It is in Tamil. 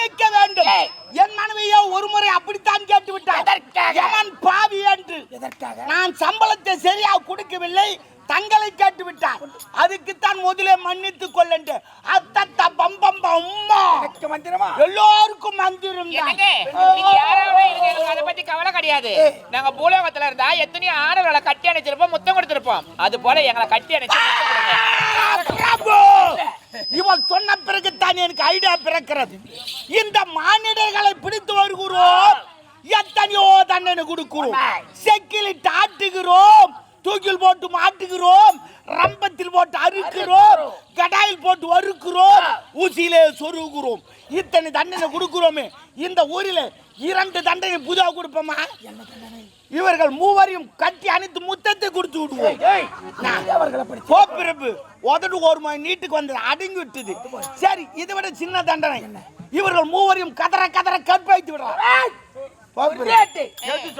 மன்னிக்க வேண்டும். என் மனைவியோ ஒரு முறை அப்படித்தான் கேட்டு விட்டார். எவன் பாவி என்று. நான் சம்பளத்தை சரியாக கொடுக்கவில்லை, தங்களை கேட்டு விட்டார். அதுக்குத்தான் முதலே மன்னித்துக் கொள்ளண்டு. அத்தத்த பம்பம் அம்மா எல்லோருக்கும் மந்திரம். அதை பத்தி கவலை கிடையாது. நாங்க பூலோகத்துல இருந்தா எத்தனையோ ஆடவர்களை கட்டி அணைச்சிருப்போம், முத்தம் கொடுத்திருப்போம். அது போல எங்களை கட்டி அணைச்சு இவன் சொன்ன பிறகுதான் எனக்கு ஐடியா பிறக்கிறது. இந்த மானிடர்களை பிடித்து வருகிறோம், எத்தனையோ தண்டனை கொடுக்கிறோம், செக்கிலிட்டு ஆட்டுகிறோம், தூக்கில் போட்டு மாட்டுகிறோம், ரம்பத்தில் போட்டு அறுக்கிறோம், கடாயில் போட்டு வறுக்கிறோம், ஊசியிலே சொருகிறோம். இத்தனை தண்டனை கொடுக்கிறோமே, இந்த ஊரில் 2 தண்டனை புதுவா கொடுப்போமா? இவர்கள் மூவரையும் கட்டி அணைத்து முத்தத்தை கொடுத்து விடுவோம். கோப்பிரப்பு உதடு ஒரு மணி நீட்டுக்கு வந்து அடங்கி விட்டது. சரி, இதை விட சின்ன தண்டனை, இவர்கள் மூவரையும் கதற கதற கற்பாய்த்து விடுறாங்க.